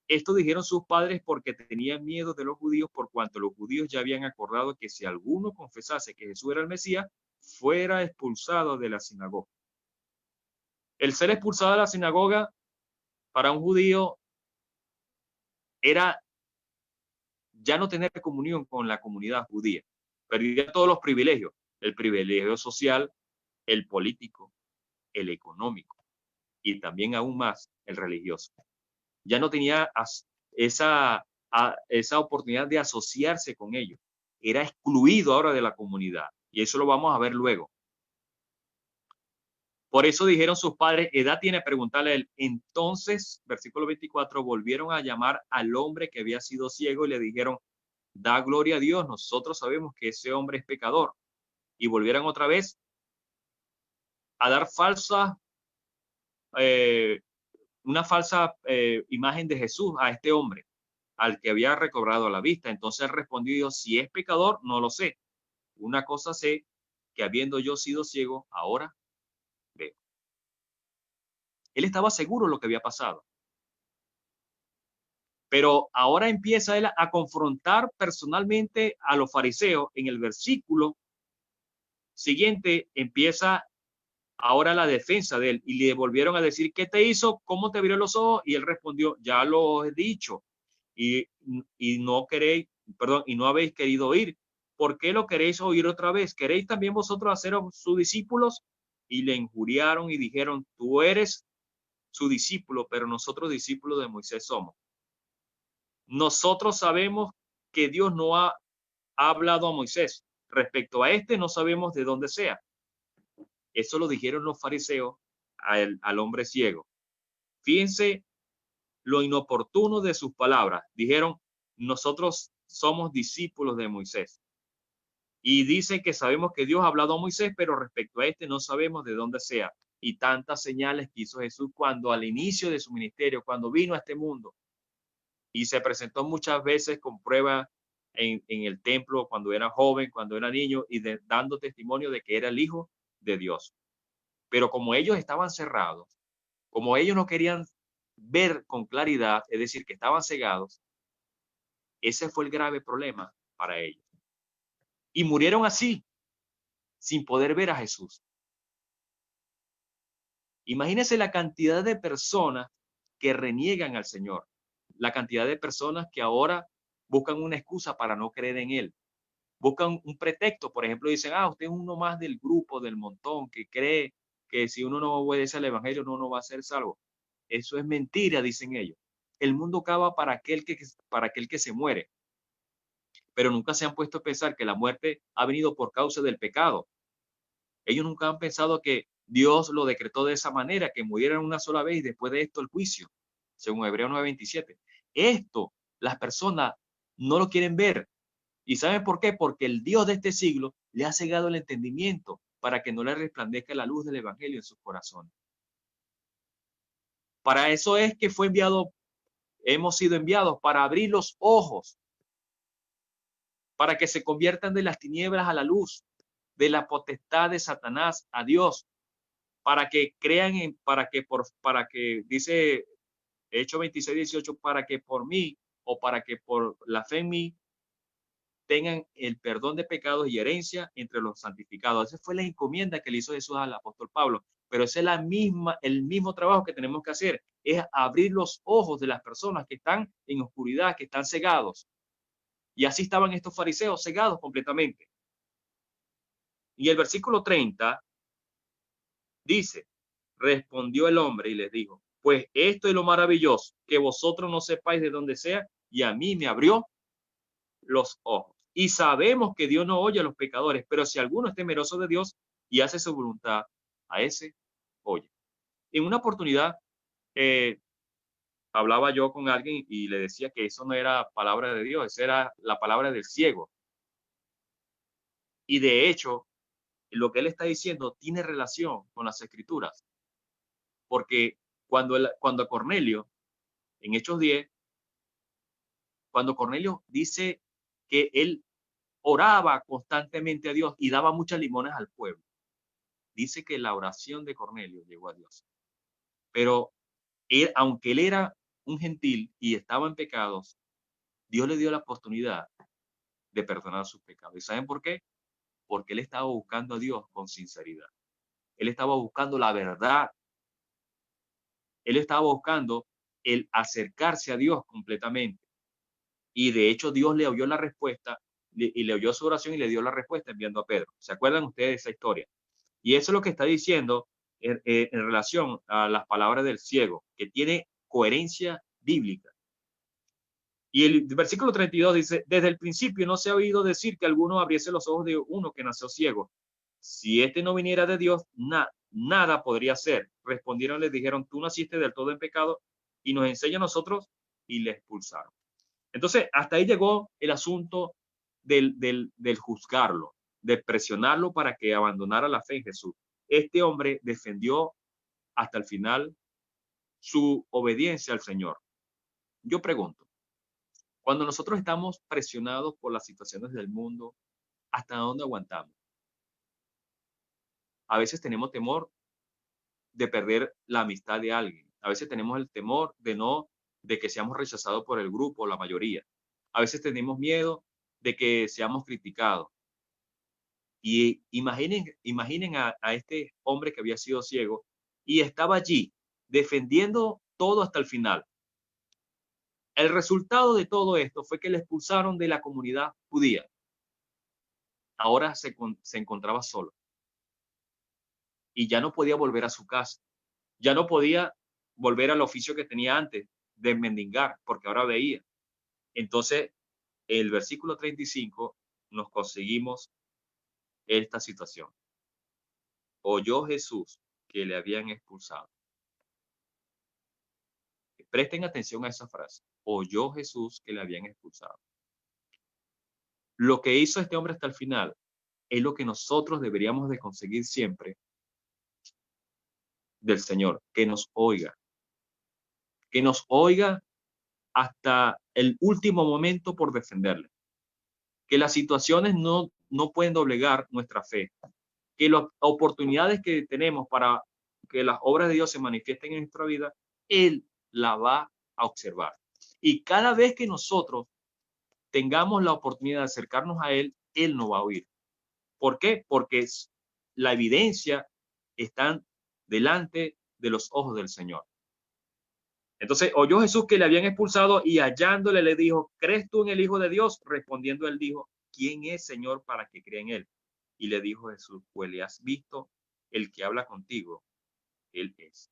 esto dijeron sus padres porque tenían miedo de los judíos, por cuanto los judíos ya habían acordado que si alguno confesase que Jesús era el Mesías, fuera expulsado de la sinagoga. El ser expulsado de la sinagoga para un judío era ya no tener comunión con la comunidad judía. Perdía todos los privilegios, el privilegio social, el político, el económico y también aún más el religioso. Ya no tenía esa oportunidad de asociarse con ellos. Era excluido ahora de la comunidad. Y eso lo vamos a ver luego. Por eso dijeron sus padres, edad tiene, preguntarle a él. Entonces, versículo 24, volvieron a llamar al hombre que había sido ciego y le dijeron, da gloria a Dios, nosotros sabemos que ese hombre es pecador. Y volvieron otra vez a dar una falsa imagen de Jesús a este hombre, al que había recobrado la vista. Entonces él respondió y dijo, si es pecador, no lo sé. Una cosa sé, que habiendo yo sido ciego, ahora veo. Él estaba seguro de lo que había pasado. Pero ahora empieza él a confrontar personalmente a los fariseos. En el versículo siguiente empieza ahora la defensa de él y le volvieron a decir, ¿qué te hizo? ¿Cómo te abrió los ojos? Y él respondió, ya lo he dicho y no queréis, perdón, y no habéis querido oír. ¿Por qué lo queréis oír otra vez? ¿Queréis también vosotros haceros sus discípulos? Y le injuriaron y dijeron, tú eres su discípulo, pero nosotros discípulos de Moisés somos. Nosotros sabemos que Dios no ha hablado a Moisés. Respecto a este, no sabemos de dónde sea. Eso lo dijeron los fariseos al hombre ciego. Fíjense lo inoportuno de sus palabras. Dijeron, nosotros somos discípulos de Moisés. Y dice que sabemos que Dios ha hablado a Moisés, pero respecto a este no sabemos de dónde sea. Y tantas señales que hizo Jesús cuando al inicio de su ministerio, cuando vino a este mundo y se presentó muchas veces con prueba en el templo cuando era joven, cuando era niño y dando testimonio de que era el Hijo de Dios. Pero como ellos estaban cerrados, como ellos no querían ver con claridad, es decir, que estaban cegados, ese fue el grave problema para ellos. Y murieron así, sin poder ver a Jesús. Imagínense la cantidad de personas que reniegan al Señor, la cantidad de personas que ahora buscan una excusa para no creer en Él. buscan un pretexto. Por ejemplo, dicen, usted es uno más del grupo, del montón, que cree que si uno no obedece al evangelio, no va a ser salvo. Eso es mentira, dicen ellos. El mundo acaba para aquel que se muere. Pero nunca se han puesto a pensar que la muerte ha venido por causa del pecado. Ellos nunca han pensado que Dios lo decretó de esa manera, que murieran una sola vez y después de esto el juicio, según Hebreos 9:27. Esto las personas no lo quieren ver. ¿Y saben por qué? Porque el Dios de este siglo le ha cegado el entendimiento para que no le resplandezca la luz del evangelio en sus corazones. Para eso es que hemos sido enviados para abrir los ojos, para que se conviertan de las tinieblas a la luz, de la potestad de Satanás a Dios, para que crean para que dice Hechos 26:18, para que por mí o para que por la fe en mí tengan el perdón de pecados y herencia entre los santificados. Esa fue la encomienda que le hizo Jesús al apóstol Pablo. Pero ese es el mismo trabajo que tenemos que hacer, es abrir los ojos de las personas que están en oscuridad, que están cegados. Y así estaban estos fariseos, cegados completamente. Y el versículo 30 dice, respondió el hombre y les dijo, pues esto es lo maravilloso, que vosotros no sepáis de dónde sea, y a mí me abrió los ojos. Y sabemos que Dios no oye a los pecadores, pero si alguno es temeroso de Dios y hace su voluntad, a ese oye. En una oportunidad hablaba yo con alguien y le decía que eso no era palabra de Dios, esa era la palabra del ciego. Y de hecho, lo que él está diciendo tiene relación con las escrituras. Porque cuando Cornelio, en Hechos 10, cuando Cornelio dice que él oraba constantemente a Dios y daba muchas limones al pueblo, dice que la oración de Cornelio llegó a Dios. Pero aunque él era un gentil y estaba en pecados, Dios le dio la oportunidad de perdonar sus pecados. ¿Y saben por qué? Porque él estaba buscando a Dios con sinceridad. Él estaba buscando la verdad. Él estaba buscando el acercarse a Dios completamente. Y de hecho Dios le oyó la respuesta y le oyó su oración y le dio la respuesta enviando a Pedro. ¿Se acuerdan ustedes de esa historia? Y eso es lo que está diciendo en relación a las palabras del ciego, que tiene coherencia bíblica. Y el versículo 32 dice, desde el principio no se ha oído decir que alguno abriese los ojos de uno que nació ciego. Si este no viniera de Dios, nada podría ser. Respondieron, les dijeron, tú naciste del todo en pecado y nos enseña a nosotros, y le expulsaron. Entonces, hasta ahí llegó el asunto del juzgarlo, de presionarlo para que abandonara la fe en Jesús. Este hombre defendió hasta el final su obediencia al Señor. Yo pregunto, cuando nosotros estamos presionados por las situaciones del mundo, ¿hasta dónde aguantamos? A veces tenemos temor de perder la amistad de alguien. A veces tenemos el temor de que seamos rechazados por el grupo o la mayoría. A veces tenemos miedo de que seamos criticados. Y imaginen a este hombre que había sido ciego y estaba allí defendiendo todo hasta el final. El resultado de todo esto fue que le expulsaron de la comunidad judía. Ahora se encontraba solo. Y ya no podía volver a su casa. Ya no podía volver al oficio que tenía antes de mendigar, porque ahora veía. Entonces, el versículo 35 nos conseguimos esta situación. Oyó Jesús que le habían expulsado. Presten atención a esa frase. Oyó Jesús que le habían expulsado. Lo que hizo este hombre hasta el final es lo que nosotros deberíamos de conseguir siempre del Señor, que nos oiga hasta el último momento por defenderle, que las situaciones no pueden doblegar nuestra fe, que las oportunidades que tenemos para que las obras de Dios se manifiesten en nuestra vida, Él la va a observar. Y cada vez que nosotros tengamos la oportunidad de acercarnos a Él, Él nos va a oír. ¿Por qué? Porque la evidencia está delante de los ojos del Señor. Entonces oyó Jesús que le habían expulsado y hallándole le dijo, ¿crees tú en el Hijo de Dios? Respondiendo él dijo, ¿quién es, Señor, para que crea en él? Y le dijo Jesús, pues le has visto, el que habla contigo, él es.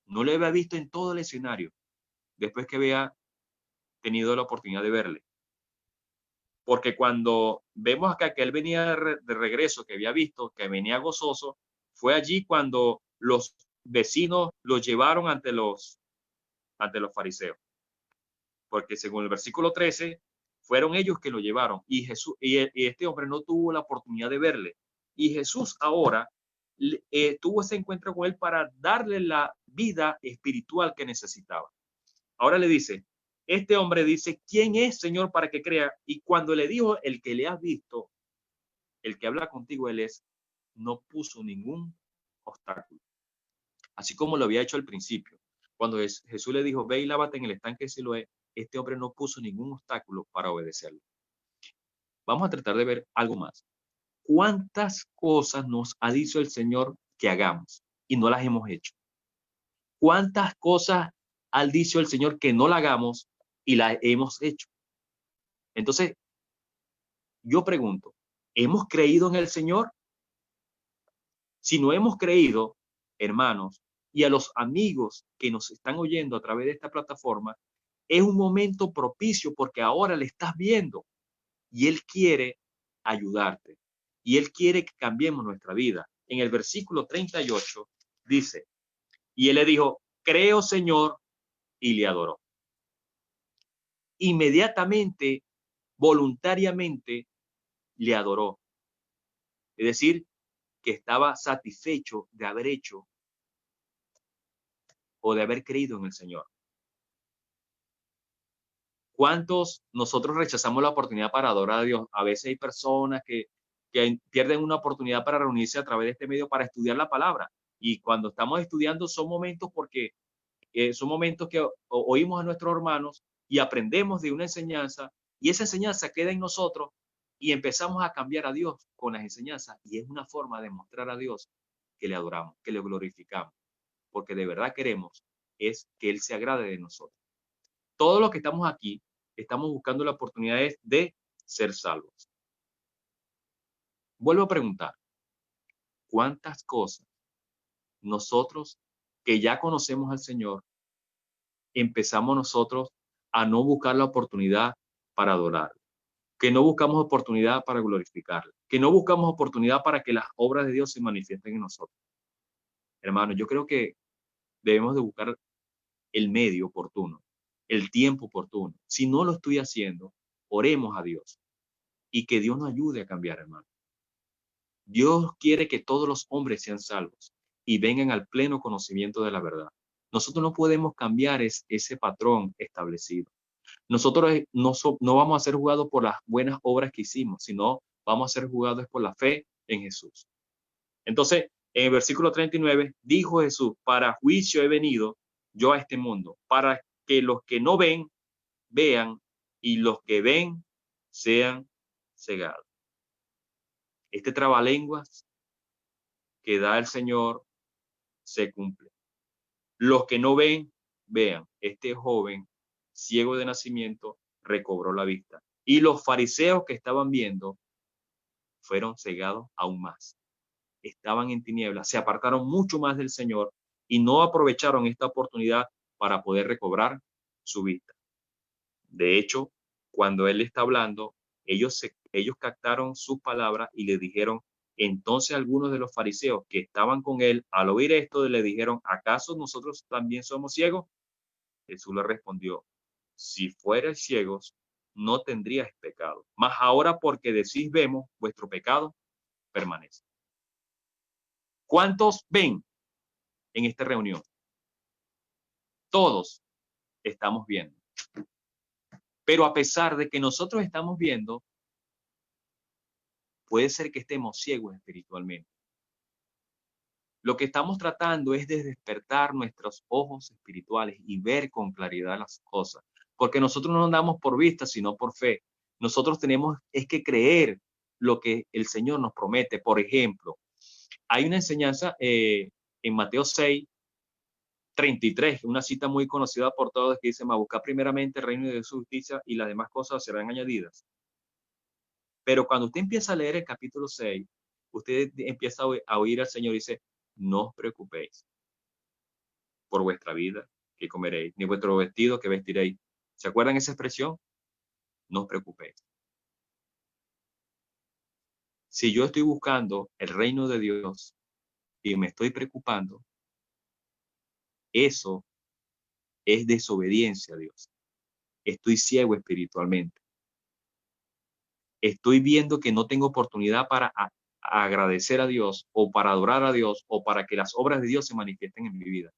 No le había visto en todo el escenario, después que había tenido la oportunidad de verle. Porque cuando vemos acá que él venía de regreso, que había visto, que venía gozoso, fue allí cuando los vecinos lo llevaron ante los fariseos. Porque según el versículo 13, fueron ellos que lo llevaron. Y Jesús, y este hombre no tuvo la oportunidad de verle. Y Jesús ahora tuvo ese encuentro con él para darle la vida espiritual que necesitaba. Ahora le dice, este hombre dice, ¿quién es, Señor, para que crea? Y cuando le dijo, el que le has visto, el que habla contigo, él es, no puso ningún obstáculo. Así como lo había hecho al principio. Cuando Jesús le dijo, ve y lávate en el estanque de Siloé, este hombre no puso ningún obstáculo para obedecerlo. Vamos a tratar de ver algo más. ¿Cuántas cosas nos ha dicho el Señor que hagamos y no las hemos hecho? ¿Cuántas cosas ha dicho el Señor que no la hagamos y las hemos hecho? Entonces, yo pregunto, ¿hemos creído en el Señor? Si no hemos creído, hermanos, y a los amigos que nos están oyendo a través de esta plataforma, es un momento propicio porque ahora le estás viendo y Él quiere ayudarte y Él quiere que cambiemos nuestra vida. En el versículo 38 dice, y Él le dijo, creo, Señor, y le adoró. Inmediatamente, voluntariamente, le adoró. Es decir, que estaba satisfecho de haber hecho o de haber creído en el Señor. ¿Cuántos nosotros rechazamos la oportunidad para adorar a Dios? A veces hay personas que pierden una oportunidad para reunirse a través de este medio para estudiar la palabra. Y cuando estamos estudiando son momentos porque son momentos que oímos a nuestros hermanos y aprendemos de una enseñanza y esa enseñanza queda en nosotros y empezamos a cambiar a Dios con las enseñanzas y es una forma de mostrar a Dios que le adoramos, que le glorificamos, porque de verdad queremos es que Él se agrade de nosotros. Todos los que estamos aquí estamos buscando la oportunidad de ser salvos. Vuelvo a preguntar, ¿cuántas cosas nosotros que ya conocemos al Señor empezamos nosotros a no buscar la oportunidad para adorarlo? Que no buscamos oportunidad para glorificarlo, que no buscamos oportunidad para que las obras de Dios se manifiesten en nosotros. Hermanos, yo creo que debemos de buscar el medio oportuno, el tiempo oportuno. Si no lo estoy haciendo, oremos a Dios y que Dios nos ayude a cambiar, hermano. Dios quiere que todos los hombres sean salvos y vengan al pleno conocimiento de la verdad. Nosotros no podemos cambiar ese patrón establecido. Nosotros no vamos a ser juzgados por las buenas obras que hicimos, sino vamos a ser juzgados por la fe en Jesús. Entonces, en el versículo 39, dijo Jesús, para juicio he venido yo a este mundo, para que los que no ven, vean, y los que ven, sean cegados. Este trabalenguas que da el Señor se cumple. Los que no ven, vean. Este joven, ciego de nacimiento, recobró la vista. Y los fariseos que estaban viendo fueron cegados aún más. Estaban en tinieblas, se apartaron mucho más del Señor y no aprovecharon esta oportunidad para poder recobrar su vista. De hecho, cuando Él está hablando, ellos captaron sus palabras y le dijeron, entonces algunos de los fariseos que estaban con Él, al oír esto, le dijeron, ¿acaso nosotros también somos ciegos? Jesús le respondió, si fuerais ciegos, no tendríais pecado, mas ahora porque decís vemos, vuestro pecado permanece. ¿Cuántos ven en esta reunión? Todos estamos viendo. Pero a pesar de que nosotros estamos viendo, puede ser que estemos ciegos espiritualmente. Lo que estamos tratando es de despertar nuestros ojos espirituales y ver con claridad las cosas. Porque nosotros no andamos por vista, sino por fe. Nosotros tenemos que creer lo que el Señor nos promete. Por ejemplo, hay una enseñanza en Mateo 6:33, una cita muy conocida por todos que dice, buscar primeramente el reino de su justicia y las demás cosas serán añadidas. Pero cuando usted empieza a leer el capítulo 6, usted empieza a oír al Señor y dice, no os preocupéis por vuestra vida que comeréis, ni vuestro vestido que vestiréis. ¿Se acuerdan esa expresión? No os preocupéis. Si yo estoy buscando el reino de Dios y me estoy preocupando, eso es desobediencia a Dios. Estoy ciego espiritualmente. Estoy viendo que no tengo oportunidad para agradecer a Dios o para adorar a Dios o para que las obras de Dios se manifiesten en mi vida.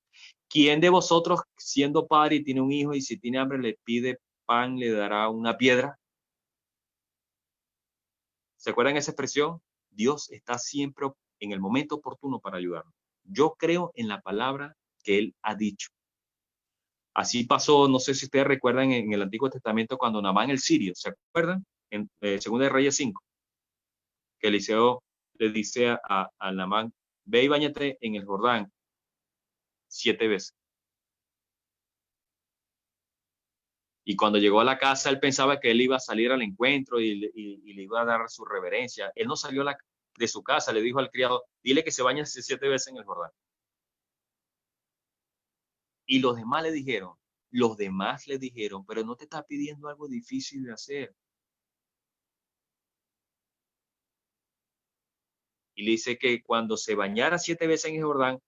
¿Quién de vosotros, siendo padre y tiene un hijo y si tiene hambre le pide pan, le dará una piedra? ¿Se acuerdan esa expresión? Dios está siempre en el momento oportuno para ayudarnos. Yo creo en la palabra que Él ha dicho. Así pasó, no sé si ustedes recuerdan en el Antiguo Testamento cuando Naamán el sirio, ¿se acuerdan? En 2 de Reyes 5, que Eliseo le dice a Naamán, ve y báñate en el Jordán 7 veces. Y cuando llegó a la casa, él pensaba que él iba a salir al encuentro y le iba a dar su reverencia. Él no salió de su casa, le dijo al criado, dile que se bañe 7 veces en el Jordán. Y los demás le dijeron, pero no te está pidiendo algo difícil de hacer. Y le dice que cuando se bañara 7 veces en el Jordán,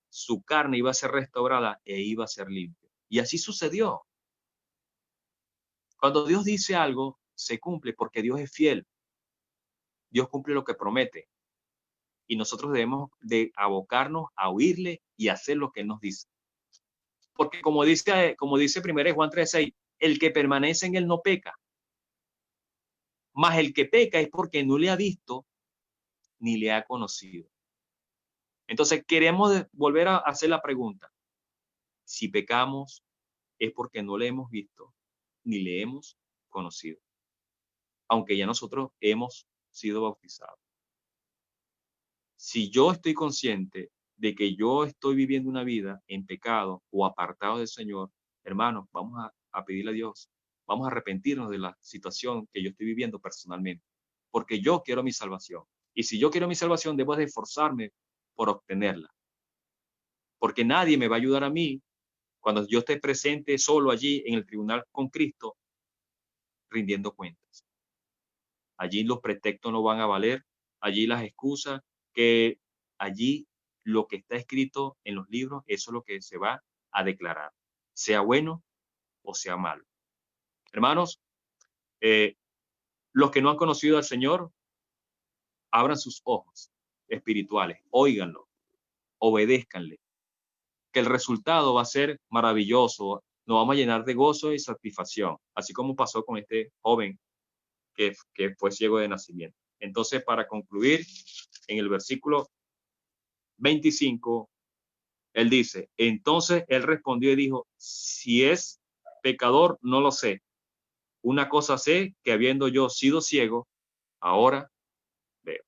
su carne iba a ser restaurada e iba a ser limpia. Y así sucedió. Cuando Dios dice algo, se cumple porque Dios es fiel. Dios cumple lo que promete. Y nosotros debemos de abocarnos a oírle y hacer lo que Él nos dice. Porque como dice 1 Juan 3:6, el que permanece en Él no peca. Mas el que peca es porque no le ha visto ni le ha conocido. Entonces queremos volver a hacer la pregunta. Si pecamos es porque no le hemos visto ni le hemos conocido. Aunque ya nosotros hemos sido bautizados. Si yo estoy consciente de que yo estoy viviendo una vida en pecado o apartado del Señor, hermanos, vamos a pedirle a Dios, vamos a arrepentirnos de la situación que yo estoy viviendo personalmente, porque yo quiero mi salvación. Y si yo quiero mi salvación, debo de esforzarme por obtenerla, porque nadie me va a ayudar a mí cuando yo esté presente solo allí en el tribunal con Cristo, rindiendo cuentas. Allí los pretextos no van a valer, allí las excusas, que allí lo que está escrito en los libros, eso es lo que se va a declarar, sea bueno o sea malo. Hermanos, los que no han conocido al Señor, abran sus ojos espirituales, óiganlo, obedézcanle, que el resultado va a ser maravilloso, nos vamos a llenar de gozo y satisfacción, así como pasó con este joven que fue ciego de nacimiento. Entonces, para concluir, en el versículo 25, él dice, entonces él respondió y dijo, si es pecador, no lo sé. Una cosa sé, que habiendo yo sido ciego, ahora veo.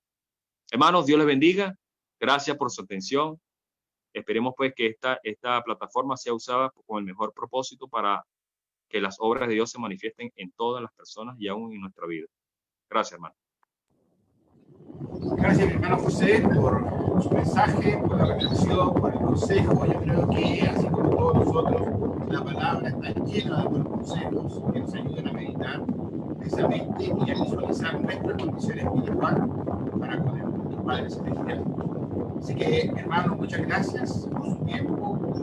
Hermanos, Dios les bendiga. Gracias por su atención. Esperemos pues que esta plataforma sea usada con el mejor propósito para que las obras de Dios se manifiesten en todas las personas y aún en nuestra vida. Gracias, hermano. Gracias, mi hermano José, por su mensaje, por la reflexión, por el consejo. Yo creo que, así como todos nosotros, la palabra está llena de buenos consejos que nos ayudan a meditar precisamente y a visualizar nuestra condición espiritual para con el Padre Celestial. Así que, hermano, muchas gracias por su tiempo, por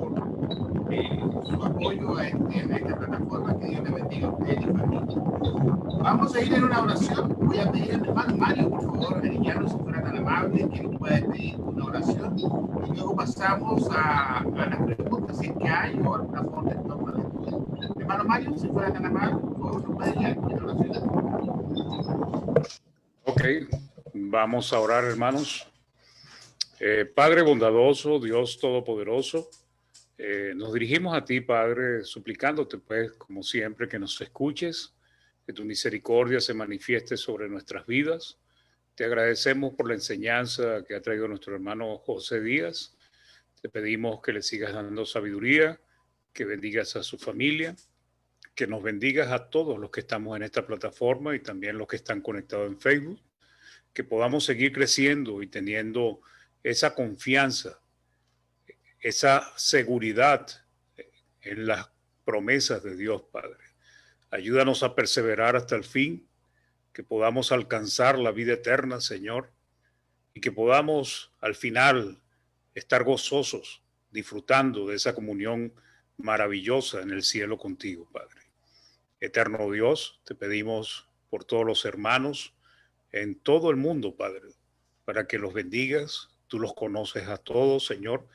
su apoyo a esta plataforma. Que Dios le bendiga a usted y a su familia. Vamos a ir en una oración. Voy a pedir al hermano Mario, por favor, americano, si fuera tan amable, que nos pueda pedir una oración. Y luego pasamos a las preguntas, si es que hay, o alguna forma de tomar la estudio. Hermano Mario, si fuera tan amable, por favor, nos puede guiar en la oración. Ok, vamos a orar, hermanos. Padre bondadoso, Dios todopoderoso, nos dirigimos a ti, Padre, suplicándote, pues, como siempre, que nos escuches, que tu misericordia se manifieste sobre nuestras vidas. Te agradecemos por la enseñanza que ha traído nuestro hermano José Díaz. Te pedimos que le sigas dando sabiduría, que bendigas a su familia, que nos bendigas a todos los que estamos en esta plataforma y también los que están conectados en Facebook, que podamos seguir creciendo y teniendo esa confianza, esa seguridad en las promesas de Dios, Padre. Ayúdanos a perseverar hasta el fin, que podamos alcanzar la vida eterna, Señor, y que podamos al final estar gozosos, disfrutando de esa comunión maravillosa en el cielo contigo, Padre. Eterno Dios, te pedimos por todos los hermanos en todo el mundo, Padre, para que los bendigas. Tú los conoces a todos, Señor.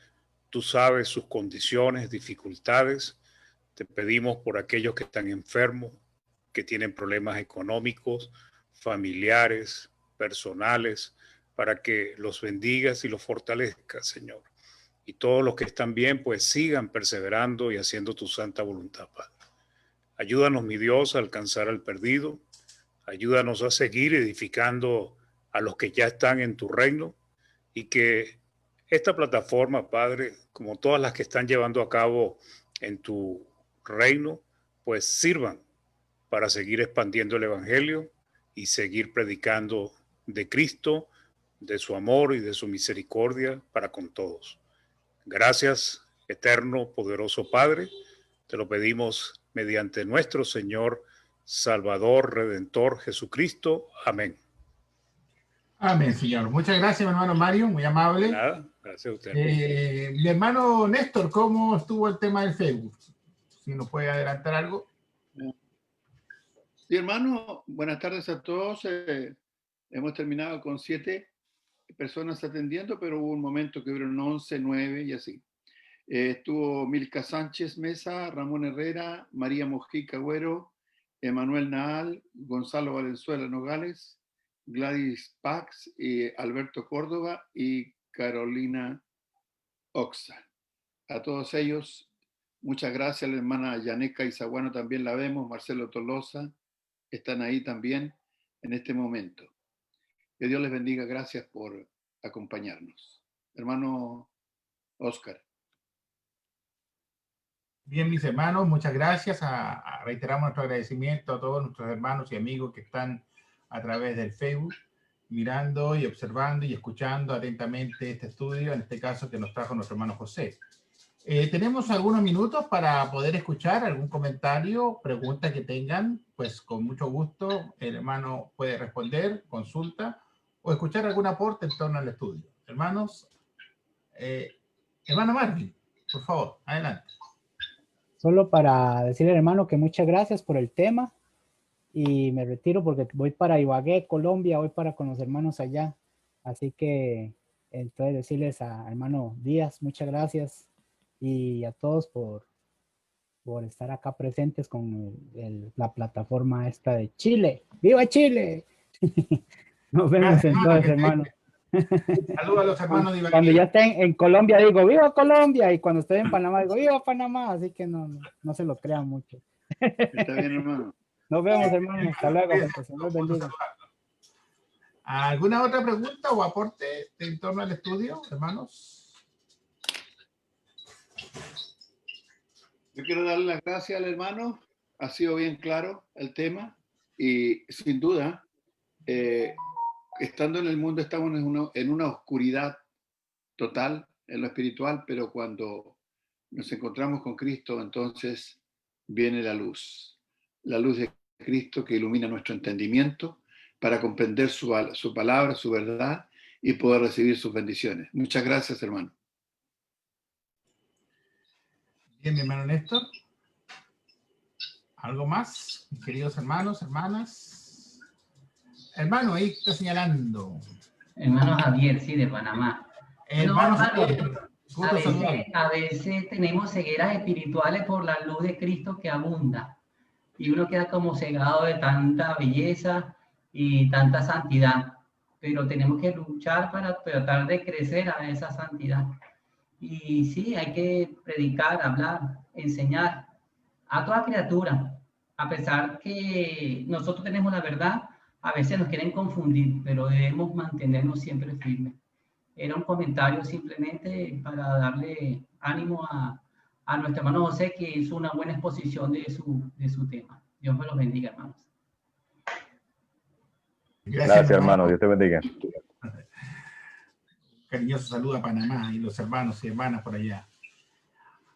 Tú sabes sus condiciones, dificultades. Te pedimos por aquellos que están enfermos, que tienen problemas económicos, familiares, personales, para que los bendigas y los fortalezcas, Señor. Y todos los que están bien, pues sigan perseverando y haciendo tu santa voluntad, Padre. Ayúdanos, mi Dios, a alcanzar al perdido. Ayúdanos a seguir edificando a los que ya están en tu reino y que esta plataforma, Padre, como todas las que están llevando a cabo en tu reino, pues sirvan para seguir expandiendo el evangelio y seguir predicando de Cristo, de su amor y de su misericordia para con todos. Gracias, eterno, poderoso Padre, te lo pedimos mediante nuestro Señor, Salvador, Redentor, Jesucristo. Amén. Amén, Señor. Muchas gracias, mi hermano Mario, muy amable. Nada, gracias a usted. Mi hermano Néstor, ¿cómo estuvo el tema del Facebook? Si nos puede adelantar algo. Sí, hermano, buenas tardes a todos. Hemos terminado con 7 personas atendiendo, pero hubo un momento que hubieron 11, 9 y así. Estuvo Milka Sánchez Mesa, Ramón Herrera, María Mojica Agüero, Emanuel Naal, Gonzalo Valenzuela Nogales, Gladys Pax, Alberto Córdoba y Carolina Oxa. A todos ellos, muchas gracias. La hermana Yaneca Izaguano también la vemos, Marcelo Tolosa, están ahí también en este momento. Que Dios les bendiga, gracias por acompañarnos. Hermano Oscar. Bien, mis hermanos, muchas gracias. Reiteramos nuestro agradecimiento a todos nuestros hermanos y amigos que están a través del Facebook, mirando y observando y escuchando atentamente este estudio, en este caso que nos trajo nuestro hermano José. Tenemos algunos minutos para poder escuchar algún comentario, pregunta que tengan, pues con mucho gusto el hermano puede responder, consulta o escuchar algún aporte en torno al estudio. Hermanos, hermano Marvin, por favor, adelante. Solo para decirle, hermano, que muchas gracias por el tema y me retiro porque voy para Ibagué, Colombia, voy para con los hermanos allá. Así que, entonces, decirles a hermano Díaz, muchas gracias y a todos por estar acá presentes con la plataforma esta de Chile. ¡Viva Chile! Nos vemos entonces, hermano. Saludos a los hermanos de Ibagué. Cuando ya estén en Colombia digo ¡viva Colombia! Y cuando esté en Panamá digo ¡viva Panamá! Así que no se lo crean mucho. Está bien, hermano. Nos vemos, hermano. Hasta luego. Que se nos bendiga. ¿Alguna otra pregunta o aporte en torno al estudio, hermanos? Yo quiero darle las gracias al hermano. Ha sido bien claro el tema y sin duda, estando en el mundo estamos en una oscuridad total en lo espiritual, pero cuando nos encontramos con Cristo, entonces viene la luz de Cristo que ilumina nuestro entendimiento para comprender su palabra, su verdad y poder recibir sus bendiciones. Muchas gracias, hermano. Bien, mi hermano Néstor. ¿Algo más, mis queridos hermanos, hermanas? Hermano, ahí está señalando. Hermano Javier, sí, de Panamá. Hermano, a veces tenemos cegueras espirituales por la luz de Cristo que abunda. Y uno queda como cegado de tanta belleza y tanta santidad. Pero tenemos que luchar para tratar de crecer a esa santidad. Y sí, hay que predicar, hablar, enseñar a toda criatura. A pesar que nosotros tenemos la verdad, a veces nos quieren confundir, pero debemos mantenernos siempre firmes. Era un comentario simplemente para darle ánimo a a nuestro hermano José, que hizo una buena exposición de su tema. Dios me los bendiga, hermanos. Gracias, hermano. Dios te bendiga. Cariñoso saludo a Panamá y los hermanos y hermanas por allá.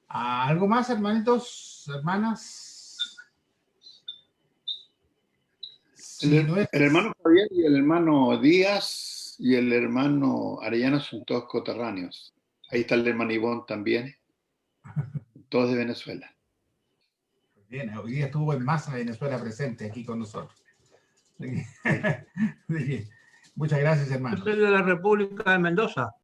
¿Algo más, hermanitos, hermanas? El hermano Javier y el hermano Díaz y el hermano Arellano son todos coterráneos. Ahí está el hermano Ivón también. Todos de Venezuela. Bien, hoy día estuvo en masa Venezuela presente aquí con nosotros. Muchas gracias, hermano. Yo soy de la República de Mendoza.